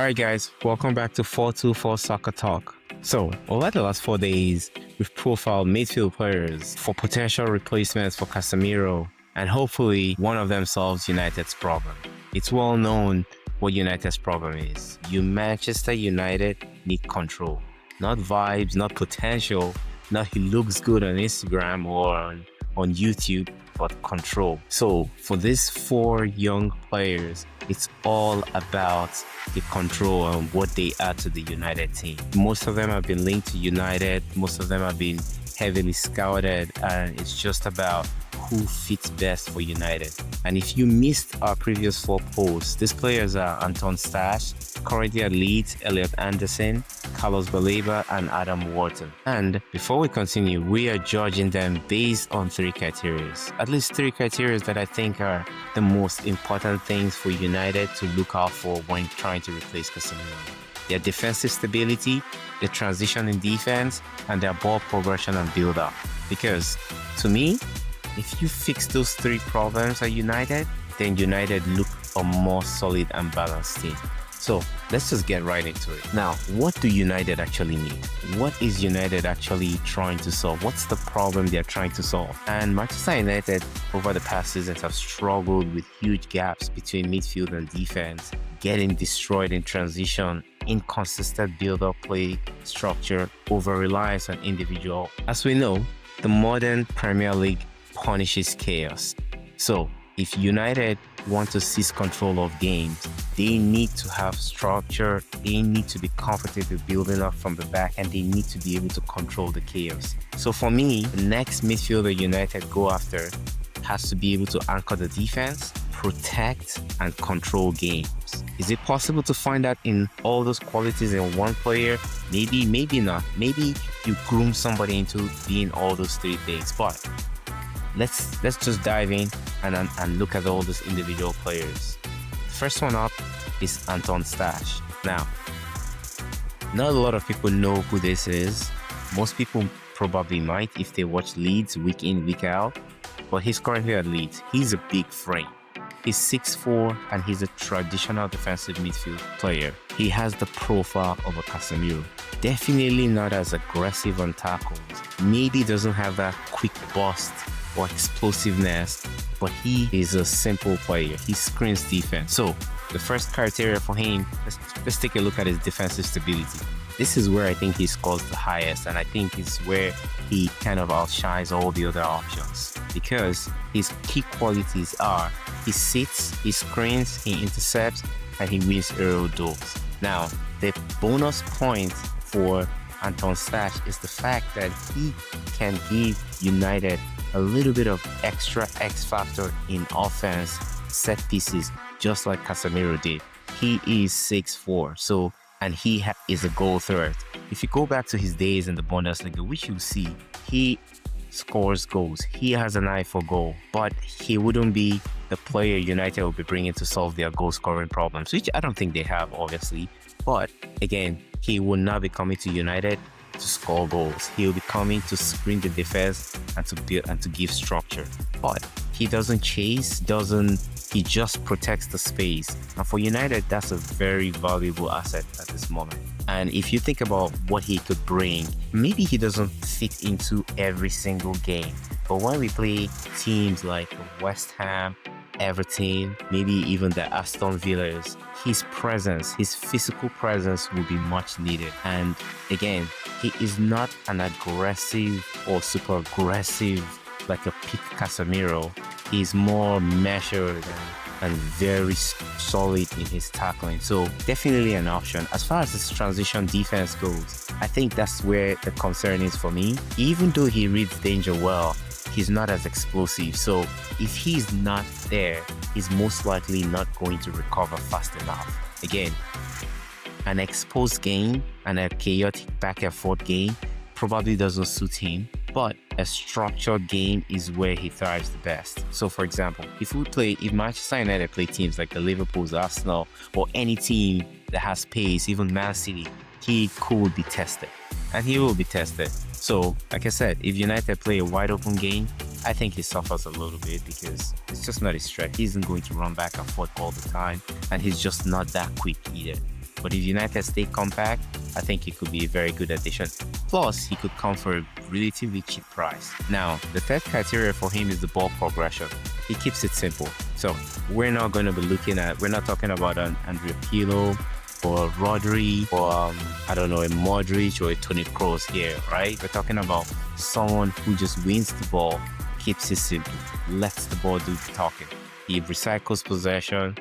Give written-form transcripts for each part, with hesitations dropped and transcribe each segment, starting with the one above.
Alright guys, welcome back to 424 Soccer Talk. So, over the last 4 days, we've profiled midfield players for potential replacements for Casemiro, and hopefully one of them solves United's problem. It's well known what United's problem is. Manchester United need control. Not vibes, not potential, not he looks good on Instagram or on YouTube, but control. So for these 4 young players, it's all about the control and what they add to the United team. Most of them have been linked to United. Most of them have been heavily scouted, and it's just about who fits best for United. And if you missed our previous 4 posts, these players are Antoine Stach, currently at Leeds, Elliot Anderson, Galeiba, and Wharton. And before we continue, we are judging them based on 3 criteria. At least 3 criteria that I think are the most important things for United to look out for when trying to replace Casemiro. Their defensive stability, their transition in defense, and their ball progression and build-up. Because to me, if you fix those 3 problems at United, then United look a more solid and balanced team. So let's just get right into it. Now, what do United actually need? What is United actually trying to solve? What's the problem they're trying to solve? And Manchester United over the past seasons have struggled with huge gaps between midfield and defense, getting destroyed in transition, inconsistent build-up play structure, over-reliance on individual. As we know, the modern Premier League punishes chaos. So if United want to seize control of games, they need to have structure, they need to be comfortable building up from the back, and they need to be able to control the chaos. So for me, the next midfielder United go after has to be able to anchor the defense, protect, and control games. Is it possible to find that in all those qualities in one player? Maybe, maybe not. Maybe you groom somebody into being all those 3 things, but let's just dive in and look at all those individual players. The first one up is Antoine Stach. Now, not a lot of people know who this is. Most people probably might if they watch Leeds week in, week out, but he's currently at Leeds. He's a big frame. He's 6'4", and he's a traditional defensive midfield player. He has the profile of a Casemiro. Definitely not as aggressive on tackles. Maybe doesn't have that quick burst or explosiveness, but he is a simple player. He screens defense. So the first criteria for him, let's take a look at his defensive stability. This is where I think he scores the highest, and I think it's where he kind of outshines all the other options, because his key qualities are he sits, he screens, he intercepts, and he wins aerial duels. Now, the bonus point for Antoine Stach is the fact that he can give United a little bit of extra X factor in offense set pieces, just like Casemiro did. He is 6'4", and he is a goal threat. If you go back to his days in the Bundesliga, which you see, he scores goals. He has an eye for goal, but he wouldn't be the player United will be bringing to solve their goal scoring problems, which I don't think they have, obviously. But again, he will not be coming to United to score goals. He'll be coming to screen the defense and to build and to give structure. But he doesn't chase, he just protects the space. And for United, that's a very valuable asset at this moment. And if you think about what he could bring, maybe he doesn't fit into every single game. But when we play teams like West Ham, Everton, maybe even the Aston Villas, his presence, his physical presence will be much needed. And again, he is not an aggressive or super aggressive like a peak Casemiro. He's more measured and very solid in his tackling. So definitely an option. As far as his transition defense goes, I think that's where the concern is for me. Even though he reads danger well, he's not as explosive. So if he's not there, he's most likely not going to recover fast enough. Again, an exposed game and a chaotic back and forth game probably doesn't suit him, but a structured game is where he thrives the best. So for example, if Manchester United play teams like the Liverpool's, Arsenal, or any team that has pace, even Man City, he could be tested, and he will be tested. So like I said, if United play a wide open game, I think he suffers a little bit because it's just not his strength. He isn't going to run back and forth all the time, and he's just not that quick either. But if United stay compact, I think he could be a very good addition. Plus, he could come for a relatively cheap price. Now, the third criteria for him is the ball progression. He keeps it simple. So we're not going to be we're not talking about an Andrea Pirlo or Rodri or I don't know, a Modric or a Toni Kroos here, right? We're talking about someone who just wins the ball, keeps it simple, lets the ball do the talking. He recycles possession,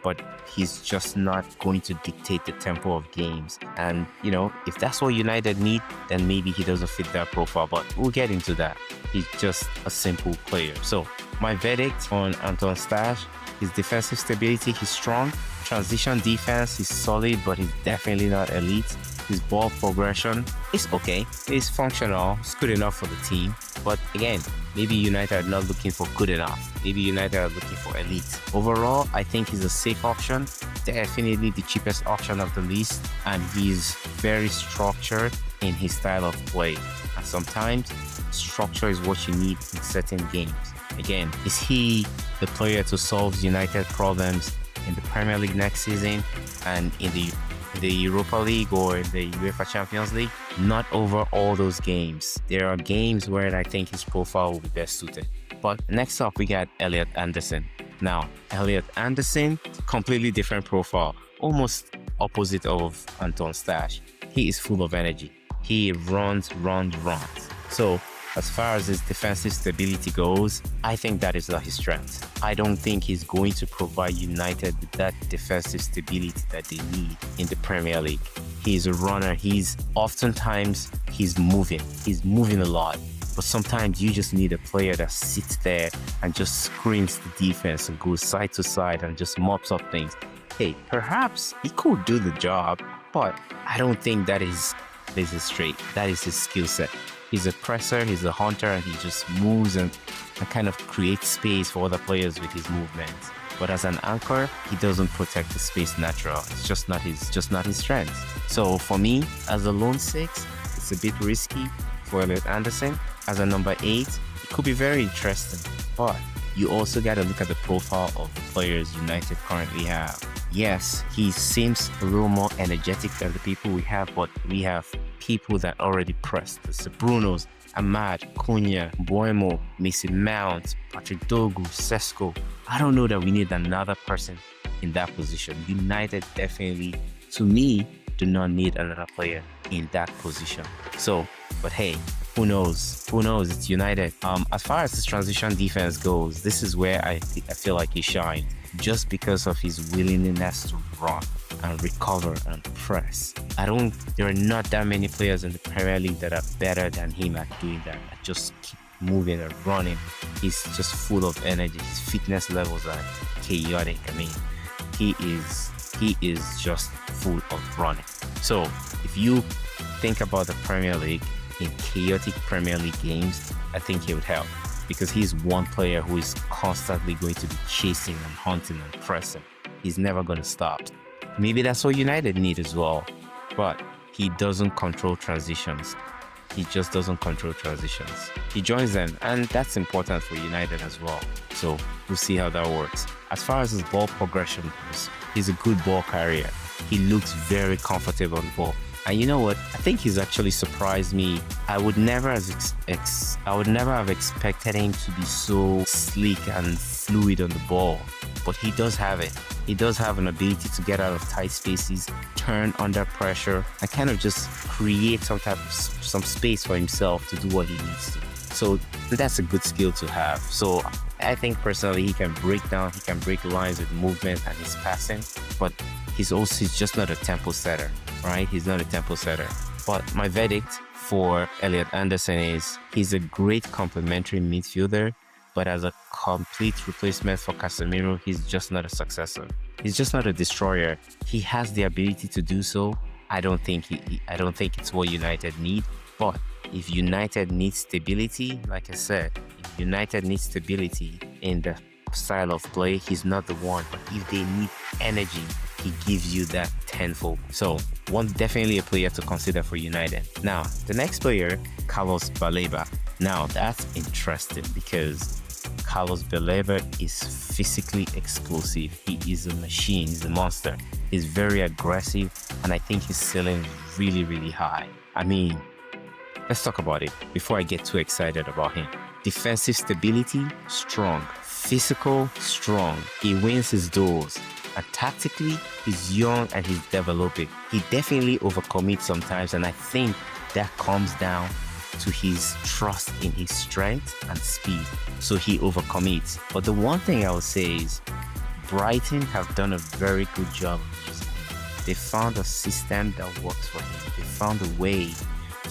but he's just not going to dictate the tempo of games. And if that's what United need, then maybe he doesn't fit that profile, but we'll get into that. He's just a simple player. So my verdict on Antoine Stach: his defensive stability, he's strong. Transition defense, he's solid, but he's definitely not elite. His ball progression is okay. It's functional. It's good enough for the team. But again, maybe United are not looking for good enough. Maybe United are looking for elite. Overall, I think he's a safe option. Definitely the cheapest option of the list. And he's very structured in his style of play. And sometimes structure is what you need in certain games. Again, is he the player to solve United problems in the Premier League next season and in the Europa League or in the UEFA Champions League? Not over all those games. There are games where I think his profile will be best suited. But next up, we got Elliot Anderson. Now, Elliot Anderson, completely different profile, almost opposite of Antoine Stach. He is full of energy. He runs. So as far as his defensive stability goes, I think that is not his strength. I don't think he's going to provide United with that defensive stability that they need in the Premier League. He's a runner. He's moving. He's moving a lot. But sometimes you just need a player that sits there and just screams the defense and goes side to side and just mops up things. Hey, perhaps he could do the job, but I don't think that is his trait. That is his skill set. He's a presser, he's a hunter, and he just moves and kind of creates space for other players with his movements. But as an anchor, he doesn't protect the space natural. It's just not his strength. So for me, as a lone 6, it's a bit risky for Elliot Anderson. As a number 8, it could be very interesting. But you also got to look at the profile of the players United currently have. Yes, he seems a little more energetic than the people we have, but we have people that already pressed. The Brunos, Ahmad, Cunha, Buemo, Mason Mount, Patrick Dogu, Sesko. I don't know that we need another person in that position. United definitely, to me, do not need another player in that position. So, but hey, who knows? Who knows? It's United. As far as this transition defense goes, this is where I feel like he shined, just because of his willingness to run and recover and press. There are not that many players in the Premier League that are better than him at doing that. That just keep moving and running. He's just full of energy. His fitness levels are chaotic. I mean, he is just full of running. So if you think about the Premier League in chaotic Premier League games, I think he would help, because he's one player who is constantly going to be chasing and hunting and pressing. He's never going to stop. Maybe that's what United need as well, but he doesn't control transitions. He just doesn't control transitions. He joins them, and that's important for United as well. So we'll see how that works. As far as his ball progression goes, he's a good ball carrier. He looks very comfortable on the ball. And you know what? I think he's actually surprised me. I would never have expected him to be so sleek and fluid on the ball, but he does have it. He does have an ability to get out of tight spaces, turn under pressure, and kind of just create some space for himself to do what he needs to. So that's a good skill to have. So I think personally he can break lines with movement and his passing, but he's just not a tempo setter, right? He's not a tempo setter. But my verdict for Elliot Anderson is he's a great complementary midfielder, but as a complete replacement for Casemiro, he's just not a successor. He's just not a destroyer. He has the ability to do so. I don't think it's what United need. But if United needs stability, like I said, if United needs stability in the style of play, he's not the one. But if they need energy, he gives you that tenfold. So definitely a player to consider for United. Now, the next player, Carlos Galeiba. Now that's interesting because Carlos Galeiba is physically explosive. He is a machine. He's a monster. He's very aggressive, and I think his ceiling is really, really high. I mean, let's talk about it before I get too excited about him. Defensive stability, strong. Physical, strong. He wins his duels. And tactically, he's young and he's developing. He definitely overcommits sometimes, and I think that comes down to his trust in his strength and speed. So he overcommits. But the one thing I would say is Brighton have done a very good job of using him. They found a system that works for him. They found a way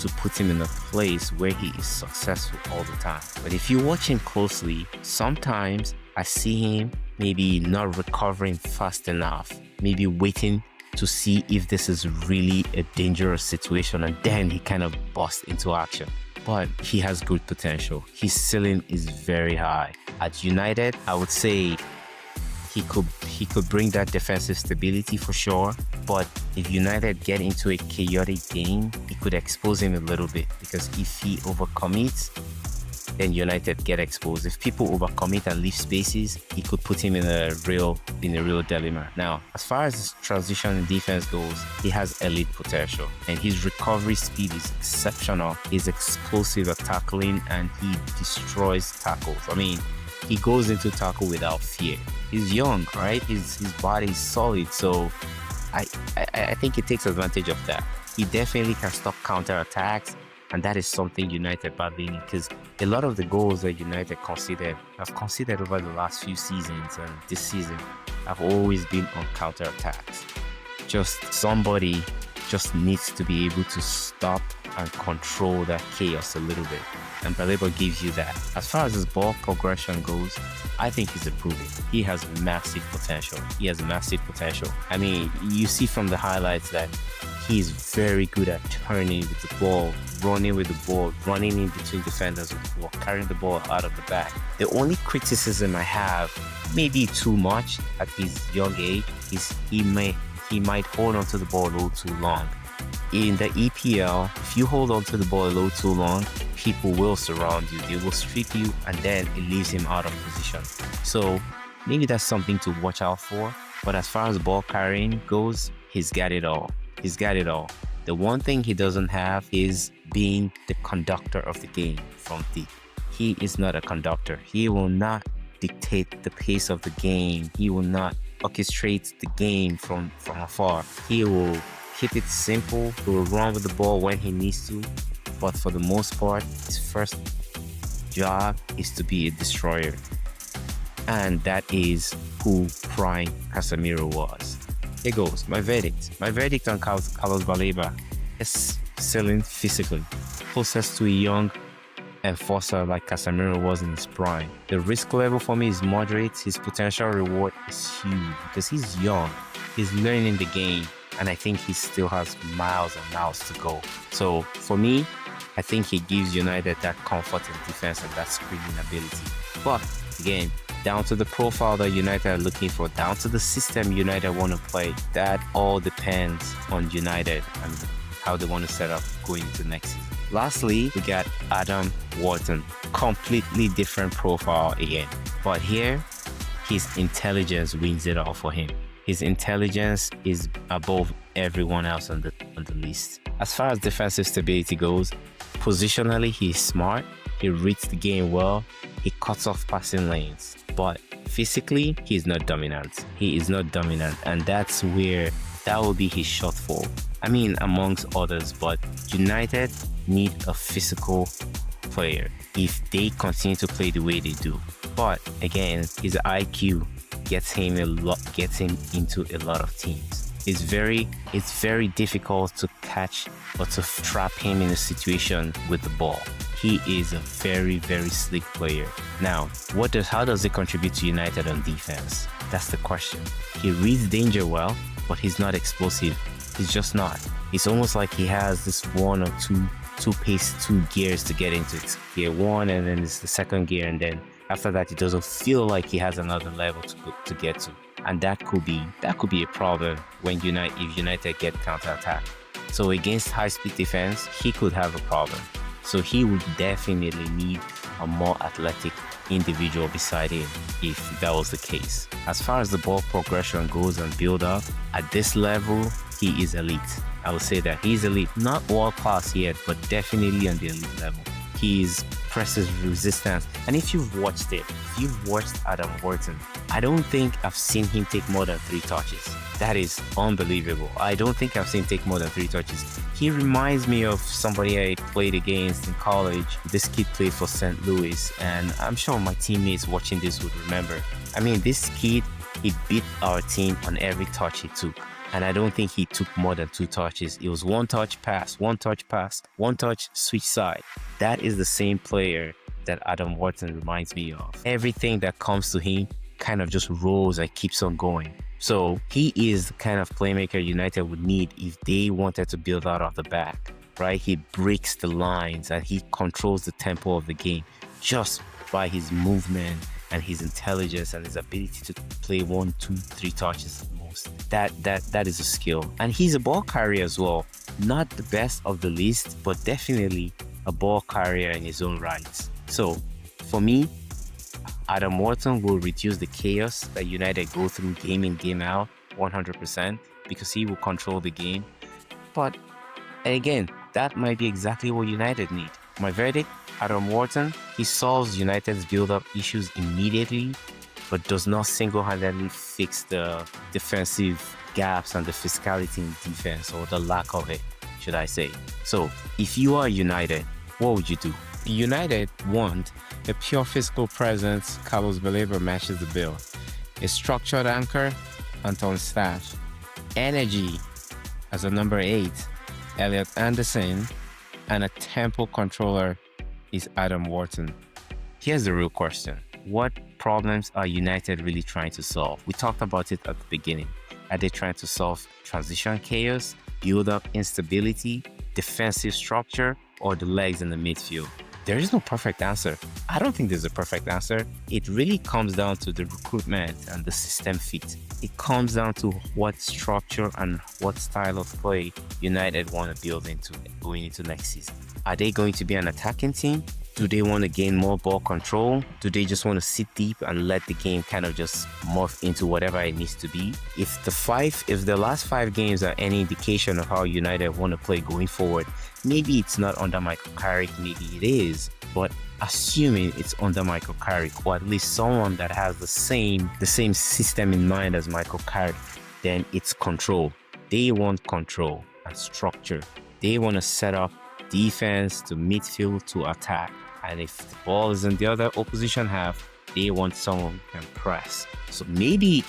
to put him in a place where he is successful all the time. But if you watch him closely, sometimes I see him maybe not recovering fast enough, maybe waiting to see if this is really a dangerous situation, and then he kind of busts into action. But he has good potential. His ceiling is very high. At United, I would say he could bring that defensive stability for sure, but if United get into a chaotic game, it could expose him a little bit, because if he overcommits, then United get exposed. If people overcommit and leave spaces, he could put him in a real dilemma. Now, as far as his transition and defense goes, he has elite potential, and his recovery speed is exceptional. He's explosive at tackling, and he destroys tackles. I mean, he goes into tackle without fear. He's young, right? His body is solid, so I think he takes advantage of that. He definitely can stop counter attacks, and that is something United badly need, because a lot of the goals that United have conceded over the last few seasons and this season have always been on counter attacks. Just somebody just needs to be able to stop and control that chaos a little bit, and Galeiba gives you that. As far as his ball progression goes, I think he's improving. He has massive potential. I mean, you see from the highlights that he's very good at turning with the ball, running with the ball, running in between defenders with the ball, carrying the ball out of the back. The only criticism I have, maybe too much at his young age, is he might hold on to the ball a little too long. In the EPL, if you hold on to the ball a little too long, people will surround you. They will strip you, and then it leaves him out of position. So maybe that's something to watch out for. But as far as ball carrying goes, he's got it all. The one thing he doesn't have is being the conductor of the game from deep. He is not a conductor. He will not dictate the pace of the game. He will not orchestrate the game from afar. He will keep it simple. He will run with the ball when he needs to. But for the most part, his first job is to be a destroyer. And that is who prime Casemiro was. Here goes my verdict. My verdict on Carlos Galeiba is ceiling physically, closest to a young enforcer like Casemiro was in his prime. The risk level for me is moderate. His potential reward is huge because he's young. He's learning the game, and I think he still has miles and miles to go. So for me, I think he gives United that comfort in defense and that screening ability. But again, down to the profile that United are looking for, down to the system United want to play, that all depends on United and how they want to set up going into next season. Lastly, we got Wharton. Completely different profile again. But here, his intelligence wins it all for him. His intelligence is above everyone else on the list. As far as defensive stability goes, positionally, he's smart. He reads the game well. He cuts off passing lanes. But physically, he's not dominant. He is not dominant. And that's where that will be his shortfall. I mean, amongst others, but United need a physical player if they continue to play the way they do. But again, his IQ gets him into a lot of teams. It's very difficult to catch or to trap him in a situation with the ball. He is a very, very slick player. Now, how does it contribute to United on defense? That's the question. He reads danger well, but he's not explosive. He's just not. It's almost like he has this one or two gears to get into it. Gear one, and then it's the second gear, and then after that, it doesn't feel like he has another level to get to. And that could be a problem when if United get counter-attack. So against high-speed defense, he could have a problem. So he would definitely need a more athletic individual beside him if that was the case. As far as the ball progression goes and build up, at this level, he is elite. I would say that he's elite, not world class yet, but definitely on the elite level. His presses resistance, and if you've watched Adam Wharton, I don't think I've seen him take more than 3 touches. That is unbelievable. I don't think I've seen him take more than 3 touches. He reminds me of somebody I played against in college. This kid played for St. Louis, and I'm sure my teammates watching this would remember. I mean, this kid, he beat our team on every touch he took. And I don't think he took more than 2 touches. It was 1 touch pass, 1 touch pass, 1 touch switch side. That is the same player that Adam Wharton reminds me of. Everything that comes to him kind of just rolls and keeps on going. So he is the kind of playmaker United would need if they wanted to build out of the back, right? He breaks the lines and he controls the tempo of the game just by his movement and his intelligence and his ability to play 1, 2, 3 touches at most. That is a skill. And he's a ball carrier as well. Not the best of the list, but definitely a ball carrier in his own right. So for me, Adam Wharton will reduce the chaos that United go through game in, game out 100% because he will control the game. But again, that might be exactly what United need. My verdict, Adam Wharton, he solves United's build-up issues immediately, but does not single-handedly fix the defensive gaps and the physicality in defense, or the lack of it, should I say. So if you are United, what would you do? United want a pure physical presence. Carlos Galeiba matches the bill. A structured anchor, Antoine Stach. Energy as a number 8, Elliot Anderson. And a tempo controller is Adam Wharton. Here's the real question. What problems are United really trying to solve? We talked about it at the beginning. Are they trying to solve transition chaos, build-up instability, defensive structure, or the legs in the midfield? There is no perfect answer. I don't think there's a perfect answer. It really comes down to the recruitment and the system fit. It comes down to what structure and what style of play United want to build into going into next season. Are they going to be an attacking team? Do they want to gain more ball control? Do they just want to sit deep and let the game kind of just morph into whatever it needs to be? If the last 5 games are any indication of how United want to play going forward, maybe it's not under Michael Carrick, maybe it is, but assuming it's under Michael Carrick, or at least someone that has the same system in mind as Michael Carrick, then it's control. They want control and structure. They want to set up defense to midfield to attack. And if the ball is in the other opposition half, they want someone who can press. So maybe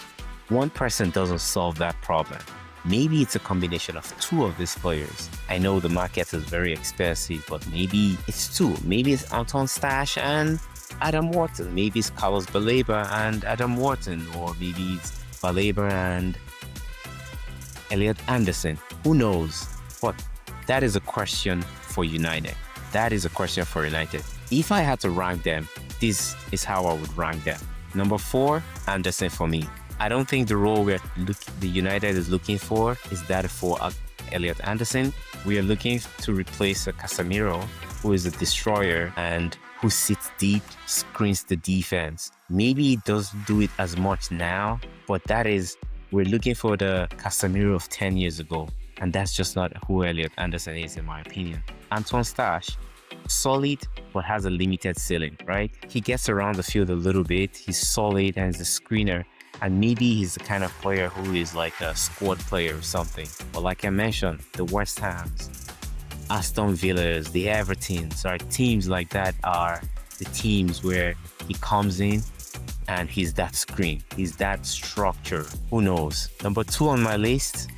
one person doesn't solve that problem. Maybe it's a combination of 2 of these players. I know the market is very expensive, but maybe it's 2. Maybe it's Antoine Stach and Adam Wharton. Maybe it's Carlos Galeiba and Adam Wharton, or maybe it's Galeiba and Elliot Anderson. Who knows? But that is a question for United. That is a question for United. If I had to rank them, this is how I would rank them. Number 4, Anderson for me. I don't think the role the United is looking for is that for Elliot Anderson. We are looking to replace a Casemiro, who is a destroyer and who sits deep, screens the defense. Maybe he doesn't do it as much now, but we're looking for the Casemiro of 10 years ago. And that's just not who Elliot Anderson is, in my opinion. Antoine Stach, solid, but has a limited ceiling, right? He gets around the field a little bit. He's solid and he's a screener. And maybe he's the kind of player who is like a squad player or something. But like I mentioned, the West Hams, Aston Villas, the Evertons, teams like that are the teams where he comes in and he's that screen. He's that structure. Who knows? Number 2 on my list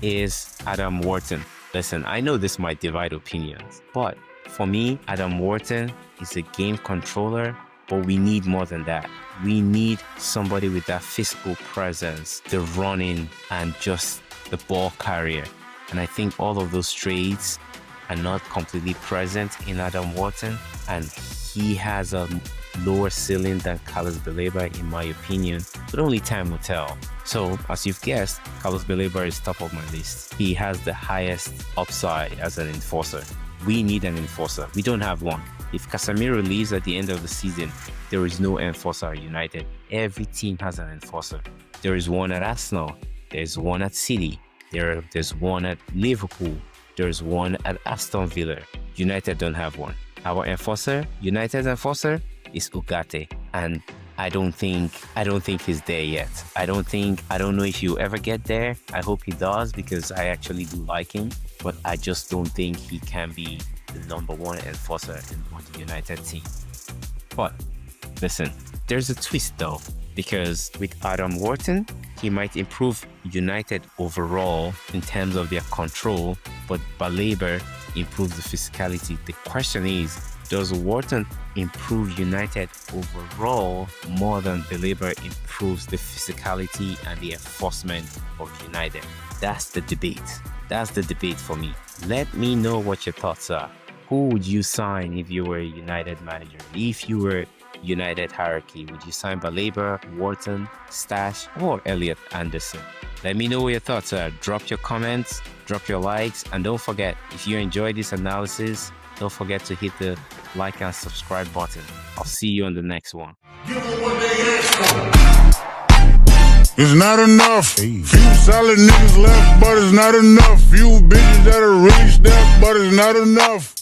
is Adam Wharton. Listen, I know this might divide opinions, but for me, Adam Wharton is a game controller, but we need more than that. We need somebody with that physical presence, the running, and just the ball carrier. And I think all of those traits are not completely present in Adam Wharton, and he has a lower ceiling than Carlos Galeiba, in my opinion, but only time will tell. So, as you've guessed, Carlos Galeiba is top of my list. He has the highest upside as an enforcer. We need an enforcer. We don't have one. If Casemiro leaves at the end of the season, there is no enforcer at United. Every team has an enforcer. There is one at Arsenal. There's one at City. There's one at Liverpool. There's one at Aston Villa. United don't have one. Our enforcer, United's enforcer, is Ugarte, and I don't think he's there yet. I don't know if he'll ever get there. I hope he does, because I actually do like him, but I just don't think he can be the number one enforcer on the United team. But listen, there's a twist though, because with Adam Wharton, he might improve United overall in terms of their control, but Galeiba improves the physicality. The question is, does Wharton improve United overall more than Galeiba improves the physicality and the enforcement of United? That's the debate. That's the debate for me. Let me know what your thoughts are. Who would you sign if you were a United manager? If you were United hierarchy, would you sign Galeiba, Wharton, Stach, or Elliot Anderson? Let me know what your thoughts are. Drop your comments, drop your likes, and don't forget, if you enjoyed this analysis, don't forget to hit the like and subscribe button. I'll see you on the next one. Give them what they ask for. It's not enough. Few solid niggas left, but it's not enough. Few bitches that'll really step, but it's not enough.